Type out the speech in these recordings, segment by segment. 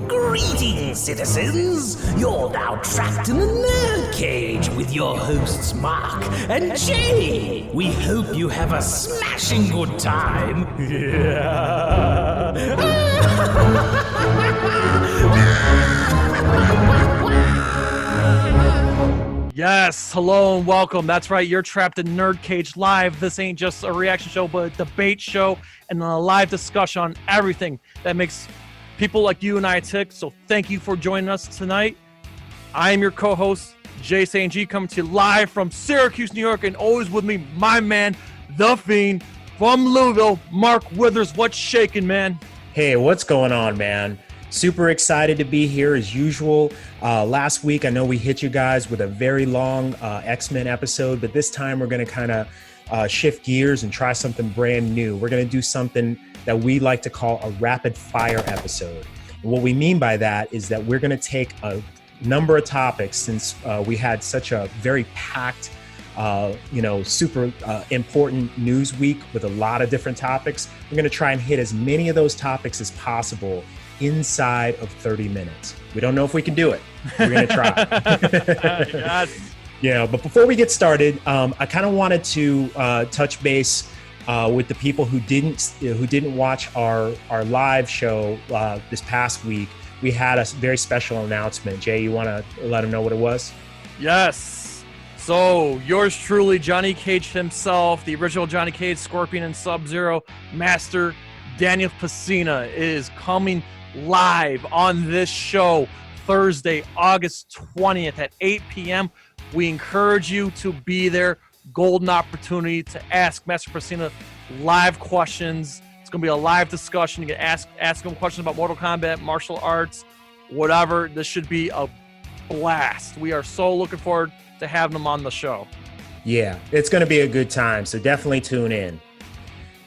Greetings, citizens! You're now trapped in the NerdCage with your hosts Marq and Jay. We hope you have a smashing good time. Yes, hello and welcome. That's right, you're trapped in NerdCage Live. This ain't just a reaction show, but a debate show and a live discussion on everything that makes people like you and I tick. So thank you for joining us tonight. I am your co-host, Jay St. G, coming to you live from Syracuse, New York, and always with me, my man, The Fiend, from Louisville, Mark Withers. What's shaking, man? Hey, what's going on, man? Super excited to be here as usual. Last week, I know we hit you guys with a very long X-Men episode, but this time we're going to kind of shift gears and try something brand new. We're going to do something that we like to call a rapid fire episode. And what we mean by that is that we're going to take a number of topics since we had such a very packed, super important news week with a lot of different topics. We're going to try and hit as many of those topics as possible inside of 30 minutes. We don't know if we can do it. We're going to try. Yes. Yeah, but before we get started, I kind of wanted to touch base with the people who didn't watch our live show this past week. We had a very special announcement. Jay, you want to let them know what it was? Yes. So yours truly, Johnny Cage himself, the original Johnny Cage, Scorpion and Sub-Zero, Master Daniel Pesina is coming live on this show Thursday, August 20th at 8 p.m. We encourage you to be there. Golden opportunity to ask Master Pesina live questions. It's going to be a live discussion. You can ask him questions about Mortal Kombat, martial arts, whatever. This should be a blast. We are so looking forward to having him on the show. Yeah, it's going to be a good time, so definitely tune in.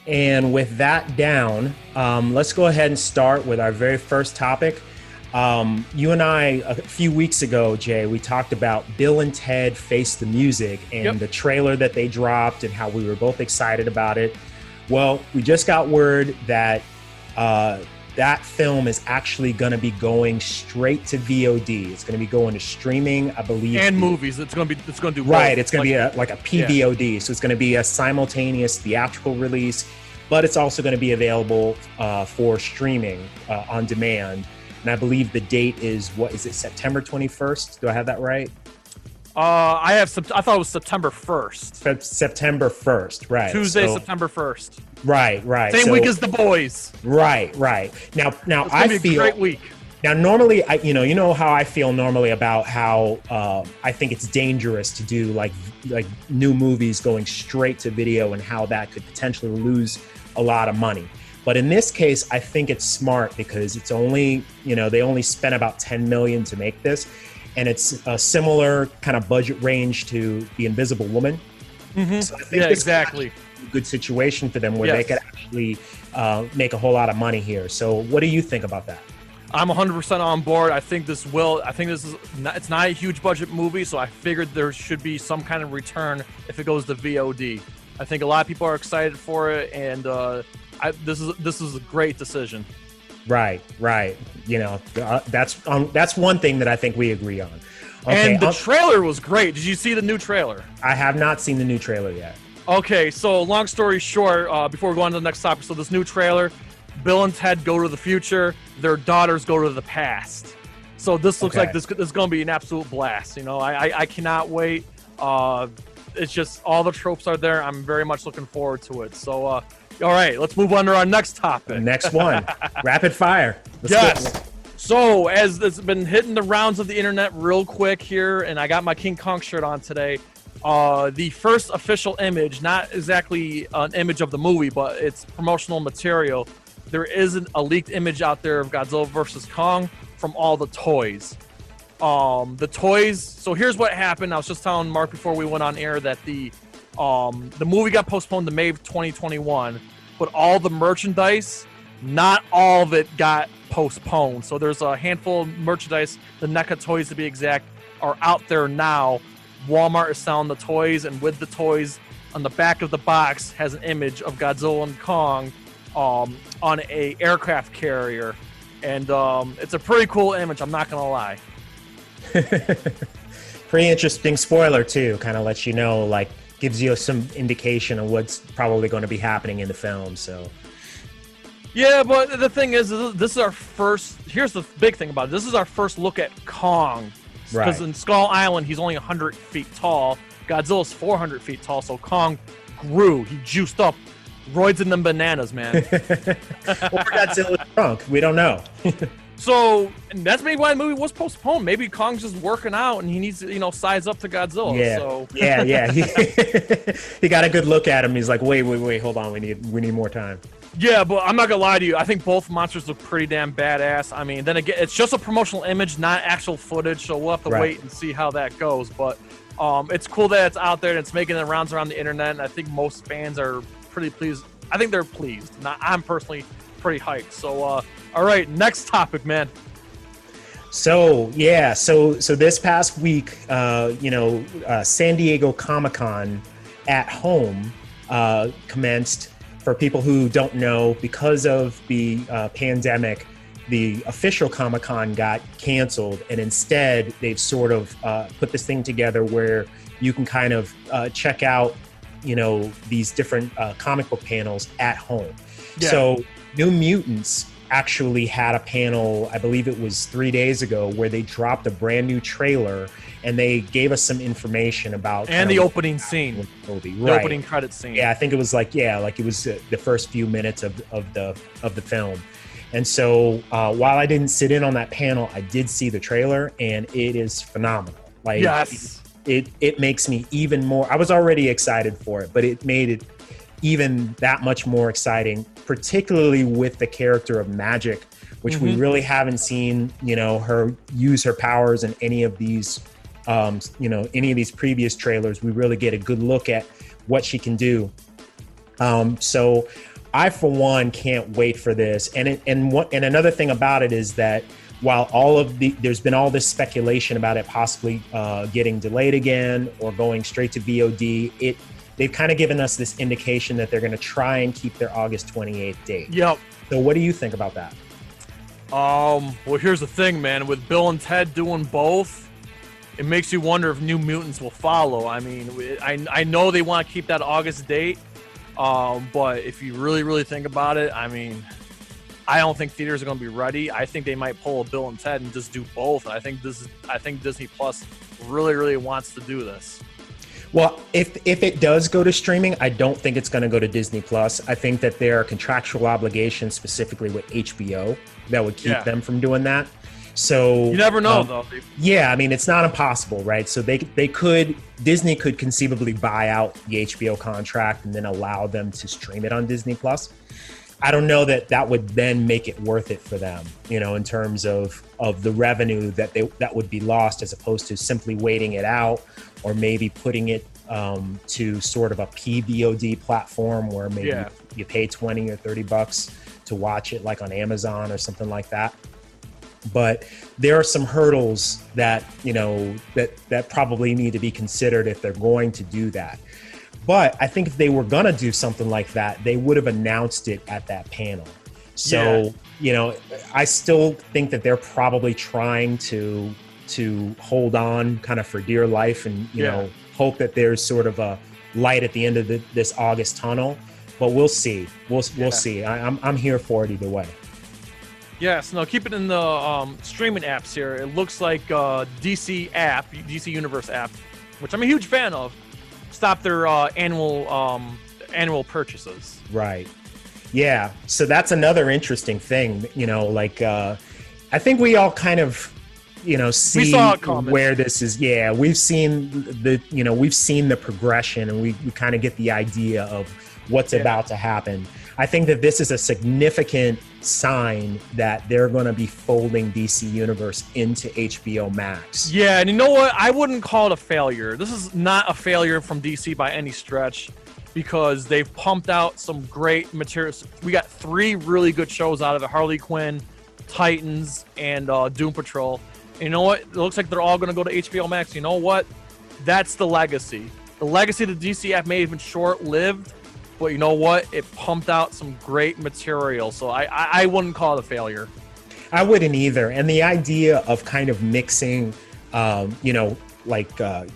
And with that down, let's go ahead and start with our very first topic. You and I, a few weeks ago, Jay, we talked about Bill and Ted Face the Music and the trailer that they dropped and how we were both excited about it. Well, we just got word that that film is actually going to be going straight to VOD. It's going to be going to streaming, I believe. And movies. It's going to do right. both. It's going to be a PVOD. Yeah. So it's going to be a simultaneous theatrical release, but it's also going to be available for streaming on demand. And I believe the date is, September 21st? Do I have that right? I thought it was September 1st. September 1st, right. Tuesday, September 1st. Right. Same week as The Boys. Right. Now it's be a great week. Now, normally, you know how I feel normally about how I think it's dangerous to do like new movies going straight to video and how that could potentially lose a lot of money. But in this case, I think it's smart because it's only, they only spent about $10 million to make this. And it's a similar kind of budget range to The Invisible Woman. Mm-hmm. So I think this exactly. Is a good situation for them where they could actually make a whole lot of money here. So what do you think about that? I'm 100% on board. It's not a huge budget movie, so I figured there should be some kind of return if it goes to VOD. I think a lot of people are excited for it, and this is a great decision. Right. That's one thing that I think we agree on. Okay, and the trailer was great. Did you see the new trailer? I have not seen the new trailer yet. Okay, so long story short, before we go on to the next topic, so this new trailer, Bill and Ted go to the future, their daughters go to the past. So this looks like this is going to be an absolute blast. I cannot wait. It's just all the tropes are there. I'm very much looking forward to it. So, all right, let's move on to our next topic. Next one, rapid fire. Yes. So, as it's been hitting the rounds of the internet real quick here, and I got my King Kong shirt on today, the first official image, not exactly an image of the movie, but it's promotional material. There is a leaked image out there of Godzilla vs. Kong from all the toys. So here's what happened. I was just telling Mark before we went on air that the movie got postponed to May of 2021, but all the merchandise, not all of it got postponed. So there's a handful of merchandise, the NECA toys to be exact, are out there now. Walmart is selling the toys, and with the toys on the back of the box has an image of Godzilla and Kong on a aircraft carrier, and it's a pretty cool image. I'm not gonna lie. Pretty interesting spoiler too. Kind of lets you know, like, gives you some indication of what's probably going to be happening in the film. So. Yeah, but the thing is, this is our first. Here's the big thing about it. This is our first look at Kong. Because in Skull Island, he's only 100 feet tall. Godzilla's 400 feet tall, so Kong grew. He juiced up. Roids in them bananas, man. Or Godzilla's drunk. We don't know. So and that's maybe why the movie was postponed. Maybe Kong's just working out and he needs to, size up to Godzilla. Yeah, so. yeah. He got a good look at him. He's like, wait, hold on. We need more time. Yeah, but I'm not gonna lie to you. I think both monsters look pretty damn badass. I mean, then again, it's just a promotional image, not actual footage. So we'll have to wait and see how that goes. But it's cool that it's out there and it's making the rounds around the internet. And I think most fans are pretty pleased. I think they're pleased. I'm personally pretty hyped. So, all right, next topic, man. So this past week, San Diego Comic-Con at home commenced. For people who don't know, because of the pandemic, the official Comic-Con got canceled, and instead they've sort of put this thing together where you can kind of check out, these different comic book panels at home. Yeah. So New Mutants actually had a panel, I believe it was 3 days ago, where they dropped a brand new trailer and they gave us some information about the opening scene, the opening credit scene. Yeah, I think it was like it was the first few minutes of the film. And so while I didn't sit in on that panel, I did see the trailer, and it is phenomenal. Like, yes, it makes me even more. I was already excited for it, but it made it even that much more exciting, particularly with the character of Magic, which we really haven't seen, her use her powers in any of these, any of these previous trailers. We really get a good look at what she can do. So I, for one, can't wait for this. And another thing about it is that while there's been all this speculation about it possibly getting delayed again or going straight to VOD, they've kind of given us this indication that they're going to try and keep their August 28th date. Yep. So what do you think about that? Well, here's the thing, man. With Bill and Ted doing both, it makes you wonder if New Mutants will follow. I mean, I know they want to keep that August date, but if you really, really think about it, I mean, I don't think theaters are going to be ready. I think they might pull a Bill and Ted and just do both. I think Disney Plus really, really wants to do this. Well, if it does go to streaming, I don't think it's going to go to Disney Plus. I think that there are contractual obligations, specifically with HBO, that would keep them from doing that. So you never know, though. Yeah, I mean, it's not impossible, right? So Disney could conceivably buy out the HBO contract and then allow them to stream it on Disney Plus. I don't know that would then make it worth it for them, in terms of the revenue that would be lost, as opposed to simply waiting it out, or maybe putting it to sort of a PVOD platform where maybe you pay $20 or $30 to watch it, like on Amazon or something like that. But there are some hurdles that that probably need to be considered if they're going to do that. But I think if they were going to do something like that, they would have announced it at that panel. So, I still think that they're probably trying to hold on kind of for dear life and, hope that there's sort of a light at the end of this August tunnel. But we'll see. We'll see. I'm here for it either way. Yes, no, keep it in the streaming apps here. It looks like DC Universe app, which I'm a huge fan of, stop their annual purchases. Right. Yeah. So that's another interesting thing. I think we all kind of, see where this is. Yeah, we've seen the progression, and we kind of get the idea of what's about to happen. I think that this is a significant sign that they're going to be folding DC Universe into HBO Max. Yeah, and you know what? I wouldn't call it a failure. This is not a failure from DC by any stretch, because they've pumped out some great materials. We got 3 really good shows out of it: Harley Quinn, Titans, and Doom Patrol. And you know what? It looks like they're all going to go to HBO Max. You know what? That's the legacy. The legacy of the DC app may have been short-lived, but you know what? It pumped out some great material, so I wouldn't call it a failure. I wouldn't either. And the idea of kind of mixing,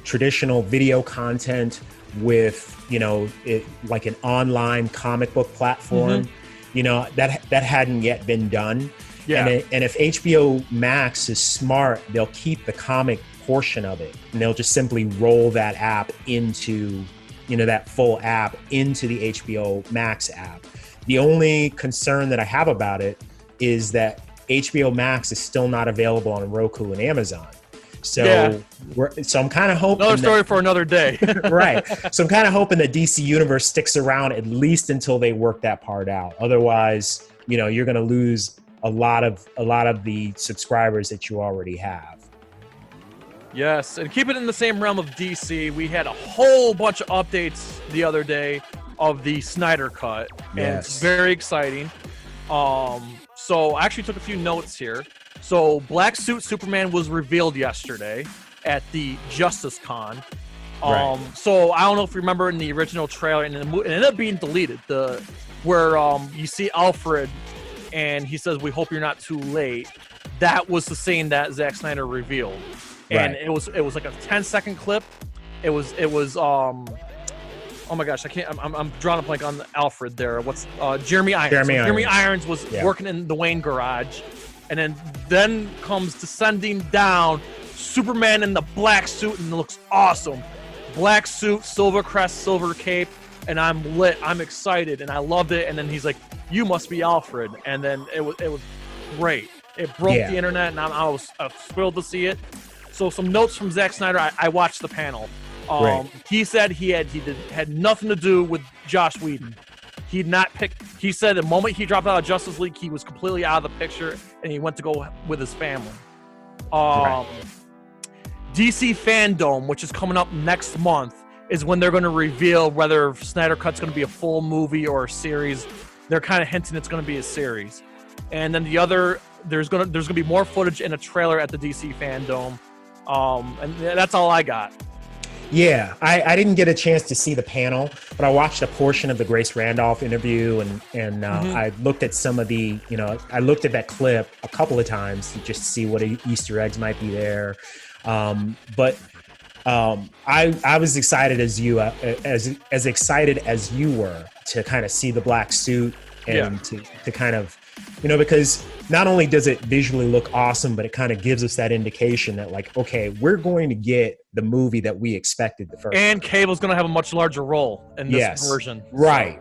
traditional video content with, like an online comic book platform, that hadn't yet been done. Yeah. And if HBO Max is smart, they'll keep the comic portion of it, and they'll just simply roll that app into, that full app into the HBO Max app. The only concern that I have about it is that HBO Max is still not available on Roku and Amazon. So, so I'm kind of hoping another story for another day. Right. So I'm kind of hoping that DC Universe sticks around at least until they work that part out. Otherwise, you're going to lose a lot of the subscribers that you already have. Yes, and keep it in the same realm of DC. We had a whole bunch of updates the other day of the Snyder Cut, and it's very exciting. So I actually took a few notes here. So Black Suit Superman was revealed yesterday at the Justice Con. So I don't know if you remember in the original trailer, and it ended up being deleted, where you see Alfred and he says, "We hope you're not too late." That was the scene that Zack Snyder revealed. And it was like a 10-second clip. It was oh my gosh, I'm drawing a blank on Alfred there. What's Jeremy Irons? Jeremy Irons was working in the Wayne garage, and then comes descending down Superman in the black suit, and it looks awesome. Black suit, silver crest, silver cape, and I'm lit. I'm excited, and I loved it. And then he's like, "You must be Alfred," and then it was great. It broke the internet, and I was thrilled to see it. So some notes from Zack Snyder. I watched the panel. He said he had nothing to do with Joss Whedon. He said the moment he dropped out of Justice League, he was completely out of the picture, and he went to go with his family. DC Fandom, which is coming up next month, is when they're going to reveal whether Snyder Cut's going to be a full movie or a series. They're kind of hinting it's going to be a series. And then there's going to be more footage in a trailer at the DC Fandom. And that's all I got. Yeah, I didn't get a chance to see the panel, but I watched a portion of the Grace Randolph interview, and I looked at some of the, I looked at that clip a couple of times to just see what Easter eggs might be there. But I was excited as as excited as you were to kind of see the black suit and to kind of, because not only does it visually look awesome, but it kind of gives us that indication that, like, okay, we're going to get the movie that we expected the first. And Cable's going to have a much larger role in this version. Right.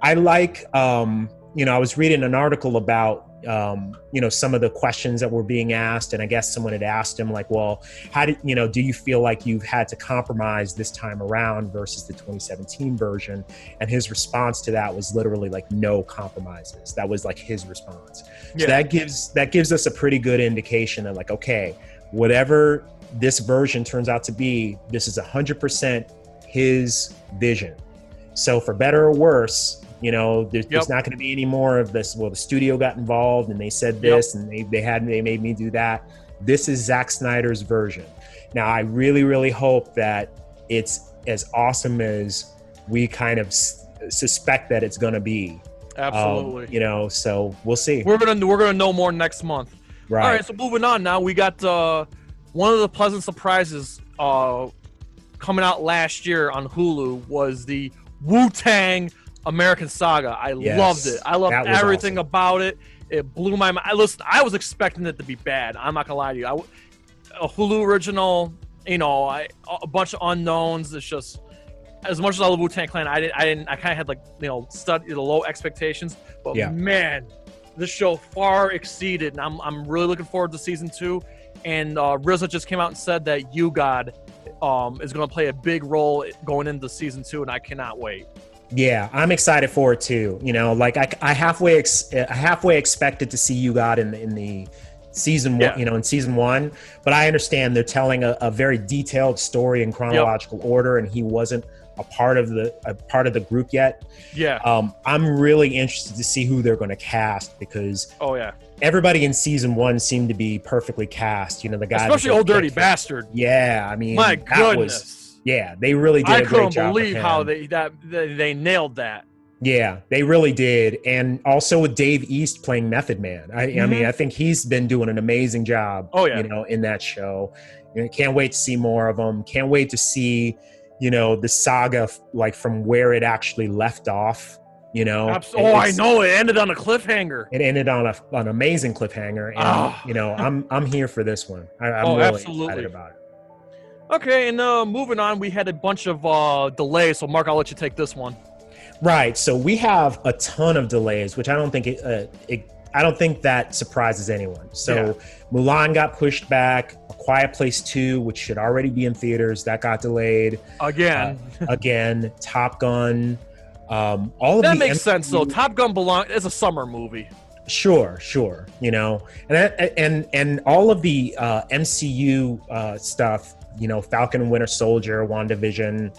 I like, I was reading an article about, some of the questions that were being asked, and I guess someone had asked him, like, well, do you feel like you've had to compromise this time around versus the 2017 version? And his response to that was literally like, no compromises. That was like his response. So that gives us a pretty good indication that, like, okay, whatever this version turns out to be, this is 100% his vision. So for better or worse, there's not going to be any more of this. Well, the studio got involved and they said this and they made me do that. This is Zack Snyder's version. Now, I really, really hope that it's as awesome as we kind of suspect that it's going to be. Absolutely. So we'll see. We're gonna know more next month. Right. All right. So moving on now, we got one of the pleasant surprises coming out last year on Hulu was the Wu-Tang American Saga. I loved it. I loved everything about it. It blew my mind. Listen, I was expecting it to be bad. I'm not gonna lie to you. A Hulu original, a bunch of unknowns. It's just, as much as I love Wu-Tang Clan, I kind of had, like, studied the low expectations. But man, this show far exceeded, and I'm really looking forward to season 2. And RZA just came out and said that God is going to play a big role going into season 2, and I cannot wait. Yeah, I'm excited for it too. I halfway expected to see God in the season one, in season 1, but I understand they're telling a very detailed story in chronological order, and he wasn't a part of the group yet. I'm really interested to see who they're going to cast, because everybody in season 1 seemed to be perfectly cast. The guy, especially Old Dirty Bastard. Yeah, I mean, my goodness, Yeah, they really did I a great job. couldn't believe how they nailed that. Yeah, they really did. And also with Dave East playing Method Man. I mean, I think he's been doing an amazing job, in that show. Can't wait to see more of them. Can't wait to see, the saga, like from where it actually left off, I know. It ended on a cliffhanger. It ended on an amazing cliffhanger. And, I'm here for this one. I'm really excited about it. Okay, and moving on, we had a bunch of delays. So, Mark, I'll let you take this one. Right. So we have a ton of delays, which I don't think I don't think that surprises anyone. So Mulan got pushed back. A Quiet Place 2, which should already be in theaters, that got delayed again. Top Gun. All of that makes sense though. Top Gun is a summer movie. Sure. And all of the MCU stuff. Falcon and Winter Soldier, WandaVision.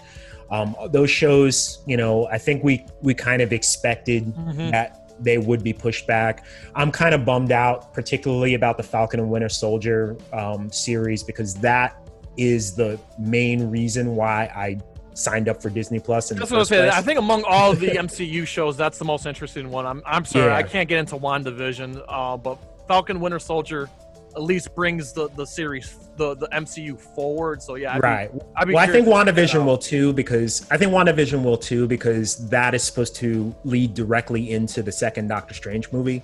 Those shows, I think we kind of expected that they would be pushed back. I'm kind of bummed out, particularly about the Falcon and Winter Soldier series, because that is the main reason why I signed up for Disney Plus. That's what I was saying. I think among all of the MCU shows, that's the most interesting one. I'm sorry, I can't get into WandaVision, but Falcon Winter Soldier at least brings the series, the MCU forward. So yeah, I think WandaVision will too, because that is supposed to lead directly into the second Doctor Strange movie.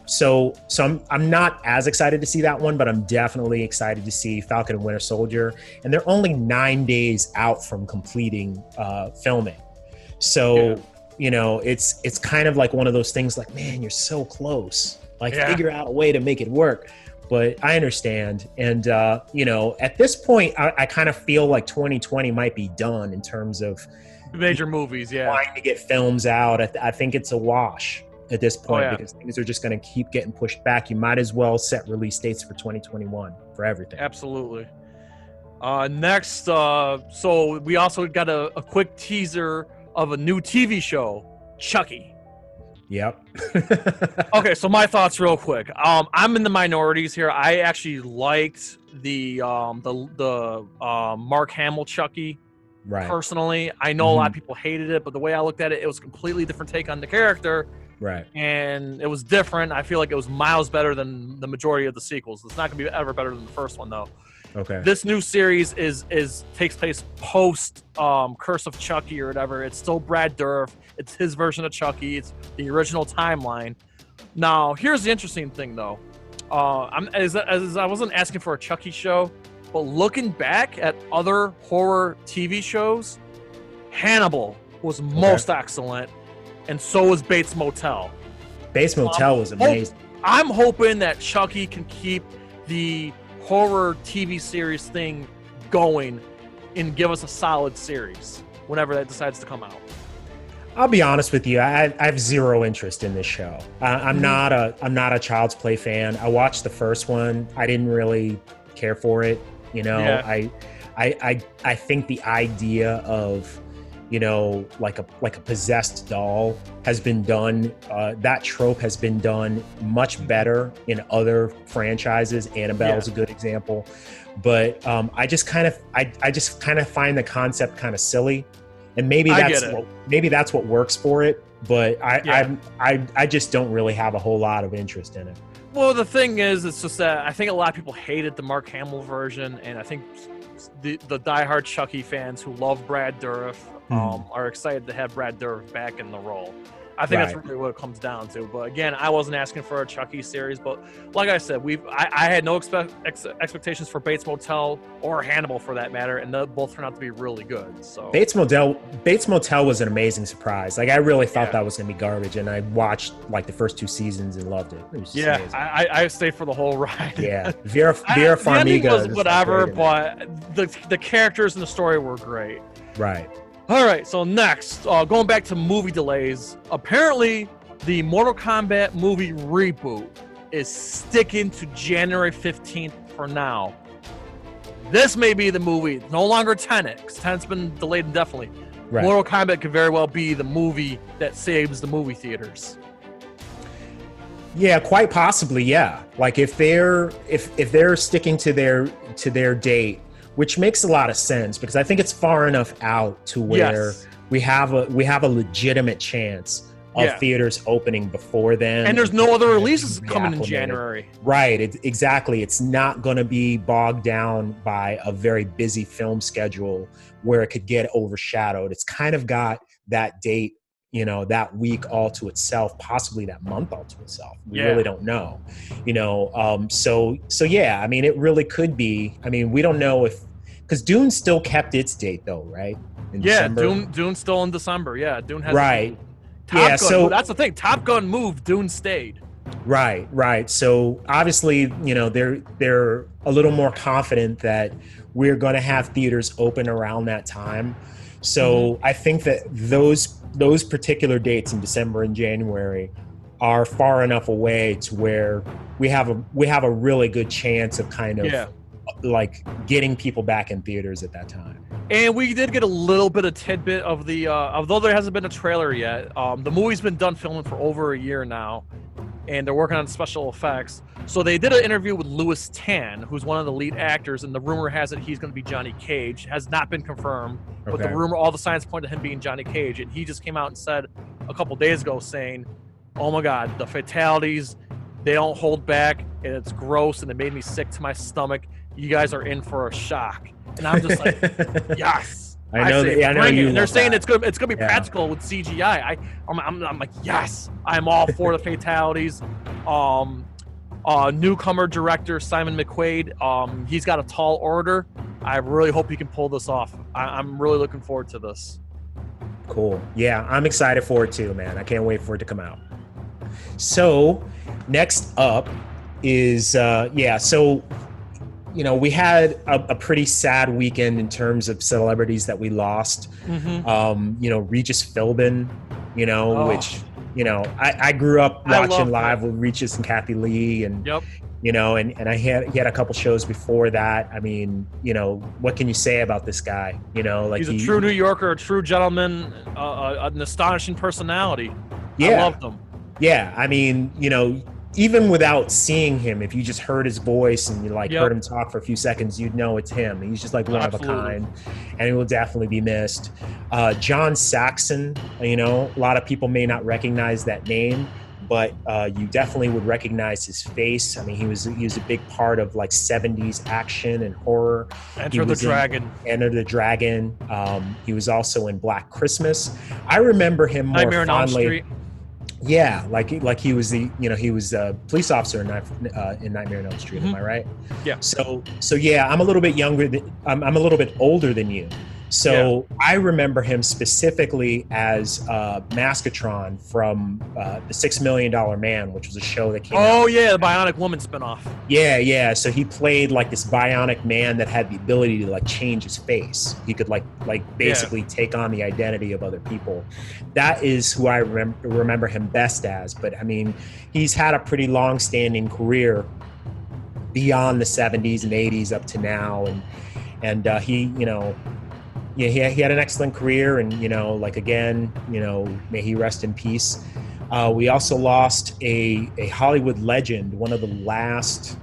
So I'm not as excited to see that one, but I'm definitely excited to see Falcon and Winter Soldier. And they're only 9 days out from completing filming. So it's kind of like one of those things like, man, you're so close. Figure out a way to make it work. But I understand. And, at this point, I kind of feel like 2020 might be done in terms of major movies, trying to get films out. I think it's a wash at this point because things are just going to keep getting pushed back. You might as well set release dates for 2021 for everything. Absolutely. Next, so we also got a quick teaser of a new TV show, Chucky. Yep. Okay, so my thoughts real quick. I'm in the minorities here. I actually liked the Mark Hamill Chucky. Right. Personally, I know a lot of people hated it, but the way I looked at it, it was a completely different take on the character. Right. And it was different. I feel like it was miles better than the majority of the sequels. It's not going to be ever better than the first one, though. Okay. This new series takes place post Curse of Chucky or whatever. It's still Brad Dourif. It's his version of Chucky. It's the original timeline. Now, here's the interesting thing, though. I wasn't asking for a Chucky show, but looking back at other horror TV shows, Hannibal was most excellent, and so was Bates Motel. Bates Motel was amazing. I'm hoping that Chucky can keep the horror TV series thing going and give us a solid series whenever that decides to come out. I'll be honest with you. I have zero interest in this show. I'm not a Child's Play fan. I watched the first one. I didn't really care for it. I think the idea of, like a possessed doll has been done. That trope has been done much better in other franchises. Annabelle's a good example, but I just kind of find the concept kind of silly, and maybe that's what works for it. But I just don't really have a whole lot of interest in it. Well, the thing is, it's just that I think a lot of people hated the Mark Hamill version, and I think the diehard Chucky fans who love Brad Dourif are excited to have Brad Dourif back in the role. I think that's really what it comes down to. But again, I wasn't asking for a Chucky series, but like I said, I had no expectations for Bates Motel or Hannibal for that matter, and they both turned out to be really good. So Bates Motel was an amazing surprise. Like I really thought that was gonna be garbage, and I watched like the first 2 seasons and loved it. It was just amazing. I stayed for the whole ride. Yeah, Vera Farmiga was whatever, but the characters and the story were great. Right. All right, so next, going back to movie delays, apparently the Mortal Kombat movie Reboot is sticking to January 15th for now. This may be the movie, no longer Tenet, because Tenet's been delayed indefinitely. Right. Mortal Kombat could very well be the movie that saves the movie theaters. Yeah, quite possibly, yeah. Like if they're sticking to their date, which makes a lot of sense because I think it's far enough out to where we have a legitimate chance of theaters opening before then. And there's no other releases coming in January. Right, exactly. It's not going to be bogged down by a very busy film schedule where it could get overshadowed. It's kind of got that date, that week all to itself, possibly that month all to itself. We really don't know, so yeah, I mean, it really could be. I mean, we don't know because Dune still kept its date though, right? In December. Dune's still in December. Yeah, Dune has right. Top Gun, so that's the thing. Top Gun moved, Dune stayed. Right. So obviously, they're a little more confident that we're going to have theaters open around that time. So I think that those particular dates in December and January are far enough away to where we have a really good chance of kind of like getting people back in theaters at that time. And we did get a little bit of tidbit of the, although there hasn't been a trailer yet, the movie's been done filming for over a year now, and they're working on special effects. So they did an interview with Louis Tan, who's one of the lead actors, and the rumor has it he's going to be Johnny Cage. Has not been confirmed, but the rumor, all the signs point to him being Johnny Cage, and he just came out and said a couple days ago saying, "Oh my God, the fatalities, they don't hold back, and it's gross, and it made me sick to my stomach. You guys are in for a shock." And I'm just like, yes. I know you. And they're saying it's gonna be practical with CGI. I'm like, yes, I'm all for the fatalities. Newcomer director Simon McQuaid, he's got a tall order. I really hope he can pull this off. I'm really looking forward to this. Cool. Yeah, I'm excited for it too, man. I can't wait for it to come out. So next up is we had a pretty sad weekend in terms of celebrities that we lost. Regis Philben, which, I grew up watching live with Regis and Kathy Lee, and and he had a couple shows before that. I mean, what can you say about this guy? He's a true New Yorker, a true gentleman, an astonishing personality. Yeah. I loved him. Yeah, I mean, even without seeing him, if you just heard his voice and you heard him talk for a few seconds, you'd know it's him. He's just like one of a kind, and he will definitely be missed. John Saxon, a lot of people may not recognize that name, but you definitely would recognize his face. I mean, he was a big part of 70s action and horror. Enter the Dragon. He was also in Black Christmas. I remember him more Nightmare fondly. on Elm Street. Yeah, like he was he was a police officer in Nightmare on Elm Street. Am I right? Yeah. So yeah, I'm a little bit younger. I'm a little bit older than you. So I remember him specifically as Maskatron from the $6 Million Man, which was a show that came out. Oh yeah, the Bionic Woman spinoff. Yeah. So he played this bionic man that had the ability to change his face. He could basically take on the identity of other people. That is who I remember him best as. But I mean, he's had a pretty long-standing career beyond the 70s and 80s up to now, and he he had an excellent career, and again, may he rest in peace. We also lost a Hollywood legend, one of the last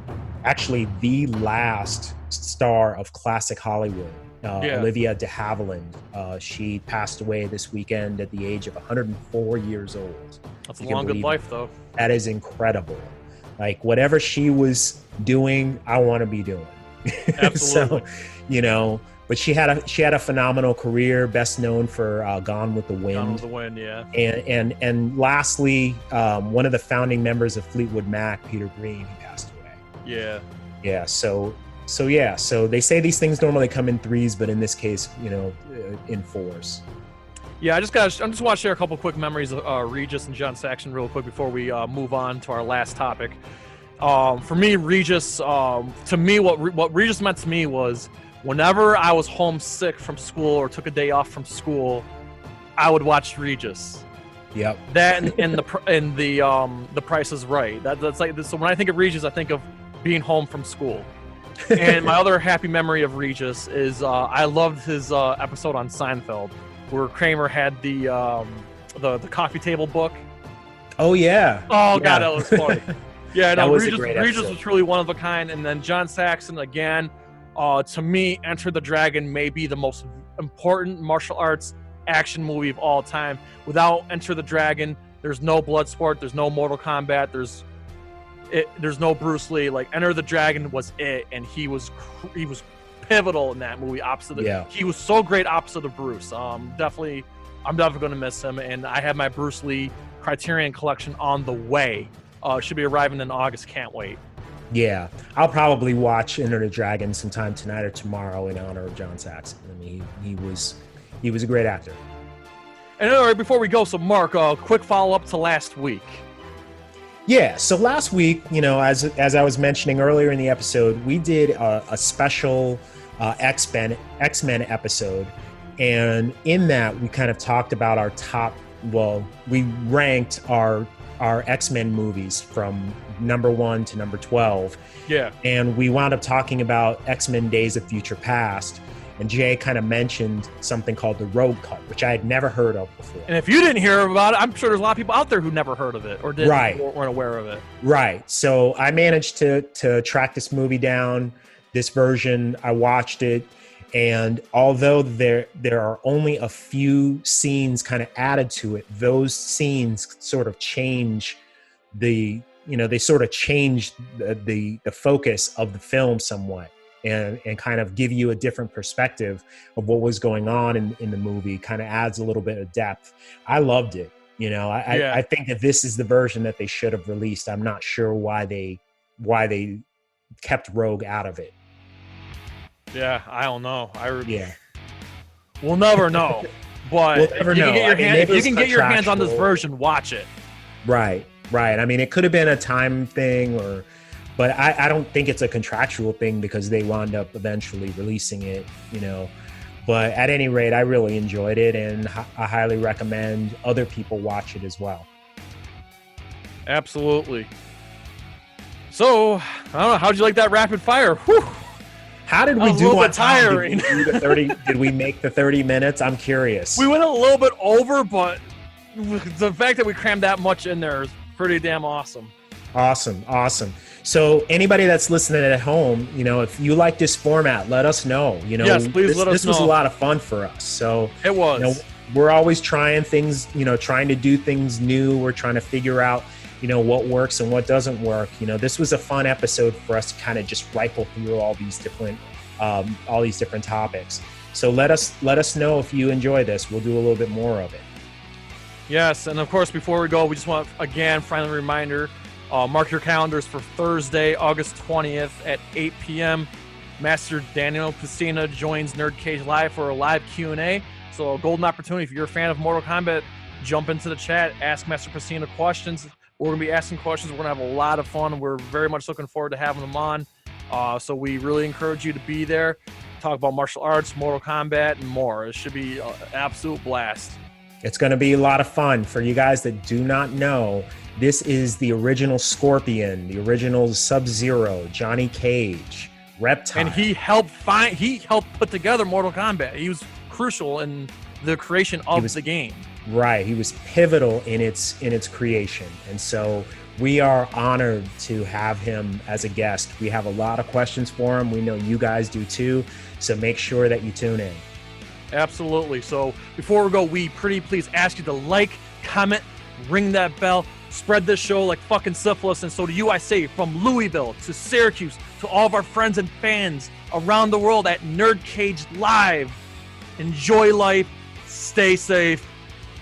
star of classic Hollywood, Olivia de Havilland. She passed away this weekend at the age of 104 years old. That's a long, good life, though. That is incredible. Whatever she was doing, I want to be doing. Absolutely. So, but she had a phenomenal career, best known for Gone with the Wind. Gone with the Wind, yeah. And lastly, one of the founding members of Fleetwood Mac, Peter Green, he passed away. Yeah. Yeah. So they say these things normally come in threes, but in this case, in fours. Yeah, I just want to share a couple quick memories of Regis and John Saxon real quick before we move on to our last topic. For me, Regis, to me, what Regis meant to me was, whenever I was homesick from school or took a day off from school, I would watch Regis. Yep. That and the Price is Right. That's so when I think of Regis, I think of being home from school. And my other happy memory of Regis is I loved his episode on Seinfeld, where Kramer had the coffee table book. Oh yeah. Oh God, that was funny. Yeah, that was Regis, a great Regis episode. was truly one of a kind. And then John Saxon again. To me, Enter the Dragon may be the most important martial arts action movie of all time. Without Enter the Dragon, there's no Bloodsport, there's no Mortal Kombat, there's no Bruce Lee. Like, Enter the Dragon was it, and he was pivotal in that movie. He was so great opposite of Bruce. I'm definitely going to miss him, and I have my Bruce Lee Criterion collection on the way. Should be arriving in August. Can't wait. Yeah, I'll probably watch Enter the Dragon sometime tonight or tomorrow in honor of John Saxon. I mean, he was a great actor. And all right, before we go, so Mark, quick follow-up to last week. Yeah, so last week, as I was mentioning earlier in the episode, we did a special X-Men episode, and in that we kind of talked about our top. Well, we ranked our X-Men movies from number 1 to number 12. Yeah, and we wound up talking about X-Men: Days of Future Past. And Jay kind of mentioned something called the Rogue Cut, which I had never heard of before. And if you didn't hear about it, I'm sure there's a lot of people out there who never heard of it or weren't aware of it. Right. So I managed to track this movie down, this version. I watched it. And although there are only a few scenes kind of added to it, those scenes sort of change they sort of change the focus of the film somewhat. And kind of give you a different perspective of what was going on in the movie. Kind of adds a little bit of depth. I loved it. I think that this is the version that they should have released. I'm not sure why they kept Rogue out of it. Yeah, I don't know. We'll never know. But we'll never know. If you can get your hands on this version, watch it. Right. I mean, it could have been a time thing but I don't think it's a contractual thing because they wound up eventually releasing it, But at any rate, I really enjoyed it, and I highly recommend other people watch it as well. Absolutely. So, I don't know, how'd you like that rapid fire? Whew. How did we do on tiring? Did we make the 30 minutes? I'm curious. We went a little bit over, but the fact that we crammed that much in there is pretty damn awesome. Awesome. So anybody that's listening at home, if you like this format, let us know. Yes, please let us know. This was a lot of fun for us. So it was. We're always trying things, trying to do things new. We're trying to figure out, what works and what doesn't work. This was a fun episode for us to kind of just rifle through all these different topics. So let us know if you enjoy this. We'll do a little bit more of it. Yes, and of course, before we go, we just want again friendly reminder. Mark your calendars for Thursday, August 20th at 8 p.m. Master Daniel Pesina joins NerdCage Live for a live Q&A. So a golden opportunity. If you're a fan of Mortal Kombat, jump into the chat, ask Master Pesina questions. We're going to be asking questions. We're going to have a lot of fun. We're very much looking forward to having them on. So we really encourage you to be there, talk about martial arts, Mortal Kombat, and more. It should be an absolute blast. It's going to be a lot of fun. For you guys that do not know, this is the original Scorpion, the original Sub-Zero, Johnny Cage, Reptile. And he helped put together Mortal Kombat. He was crucial in the creation of the game. Right. He was pivotal in its creation. And so we are honored to have him as a guest. We have a lot of questions for him. We know you guys do too. So make sure that you tune in. Absolutely. So before we go, we pretty please ask you to like, comment, ring that bell, spread this show like fucking syphilis. And so to you, I say, from Louisville to Syracuse to all of our friends and fans around the world at NerdCage Live, enjoy life, stay safe,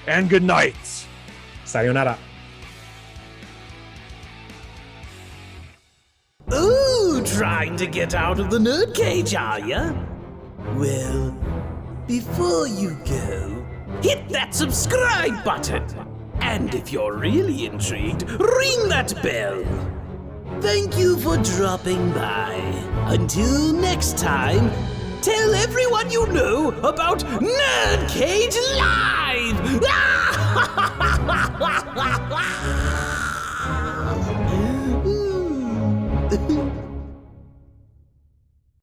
and good night. Sayonara. Ooh, trying to get out of the NerdCage, are ya? Well, before you go, hit that subscribe button. And if you're really intrigued, ring that bell. Thank you for dropping by. Until next time, tell everyone you know about NerdCage Live!